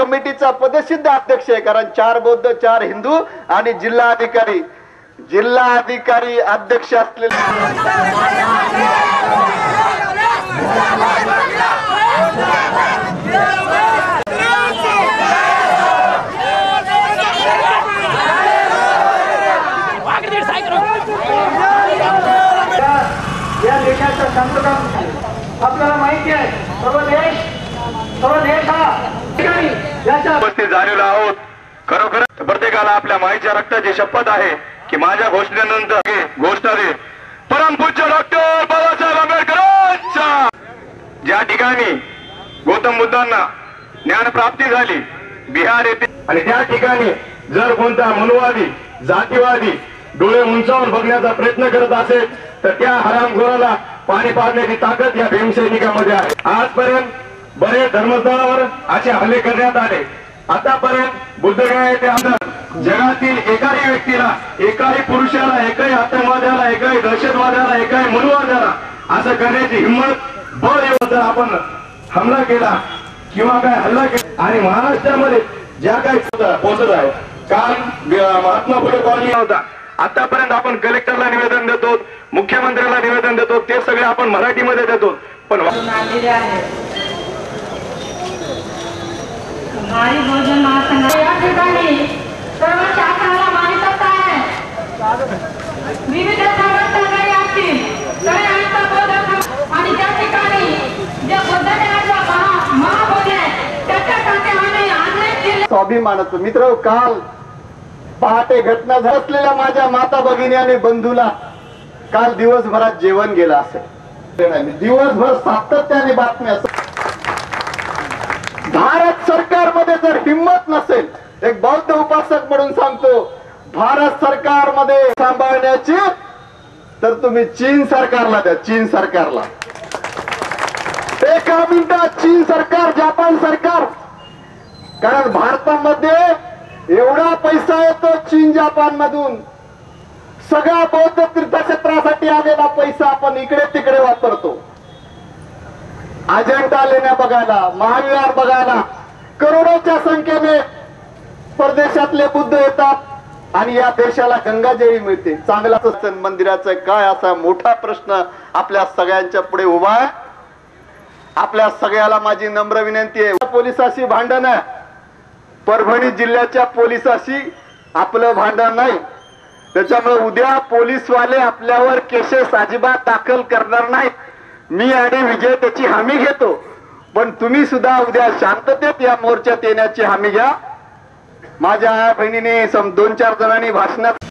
कमिटीचा पदसिद्ध अध्यक्ष आहे, कारण 4 बौद्ध 4 हिंदू आणि जिल्हाधिकारी अध्यक्ष असलेले या देशाचं शांतता आपल्याला माहिती आहे. सर्व देश हा याच्या उपस्थित झालेलो आहोत. खरोखर प्रत्येकाला आपल्या माईच्या रक्ताची शपथ आहे की माझ्या घोषणेनंतर घोषणा दे परमपूज्य डॉक्टर बाबासाहेब आंबेडकरांच्या ज्या ठिकाणी गौतम बुद्धांना ज्ञानप्राप्ती झाली बिहार येथे, आणि त्या ठिकाणी जर कोणता मनुवादी जातीवादी डोळे उंचावून बघण्याचा प्रयत्न करत असेल तर त्या हरामखोराला पाणी पाजण्याची ताकद या भीमसैनिकामध्ये आहे. आजपर्यंत बरेच धर्मस्थळावर असे हल्ले करण्यात आले. आतापर्यंत बुद्धगया येथे आमदार जगातील एकाही व्यक्तीला, एकाही पुरुषाला, एकाही आतंकवाद्याला, एकाही दहशतवाद्याला, एकाही मनुवाद्याला असं करण्याची हिंमत बळ येऊन जर आपण हमला केला किंवा काय हल्ला केला, आणि महाराष्ट्रामध्ये ज्या काही पोहोचत आहे, काल महात्मा फुले कॉलनी होता, आतापर्यंत आपण कलेक्टरला निवेदन देतो, मुख्यमंत्र्याला निवेदन देतो, ते सगळे आपण मराठीमध्ये देतो. पण भोजन या ठिकाणी सर्व शासनाला मान्यता आहे. विविध संघटना असतील तरी आमचा बोध, आणि त्या ठिकाणी जे बुद्धगयाच्या महाबोधी आहे त्याच्यासाठी आम्ही अनेक जिल्हे स्वाभिमानाचं मित्र. काल पहाटे घटना झालेल्या माझ्या माता भगिनी आणि बंधूला काल दिवसभरात जेवण गेलं असेल. दिवसभर सातत्याने बातम्या. भारत सरकारमध्ये जर हिंमत नसेल, एक बौद्ध उपासक म्हणून सांगतो, भारत सरकारमध्ये सांभाळण्याची, तर तुम्ही चीन सरकारला द्या. चीन सरकारला एका मिनिटात चीन सरकार, जपान सरकार, कारण भारतामध्ये एवढा पैसा येतो चीन जपान मधून. सगळा बौद्ध तीर्थक्षेत्रासाठी आलेला पैसा आपण इकडे तिकडे वापरतो. अजंठा लेण्या बघायला, महाविहार बघायला करोडोच्या संख्येने परदेशातले बुद्ध येतात आणि या देशाला गंगाजळी मिळते. चांगलाच मंदिराचा काय असा मोठा प्रश्न आपल्या सगळ्यांच्या पुढे उभा आहे. आपल्या सगळ्याला माझी नम्र विनंती आहे, पोलिसाशी भांडण आहे, परभणी जिल्ह्याच्या पोलिसाशी आपलं भांडण नाही. त्याच्यामुळे उद्या पोलीसवाले आपल्यावर केसेस अजिबात दाखल करणार नाहीत. मी आणि विजय त्याची हमी घेतो, पण तुम्ही सुद्धा उद्या शांततेत या मोर्चात येण्याची हमी घ्या. माझ्या बहिणीने 2-4 जणांनी भाषणात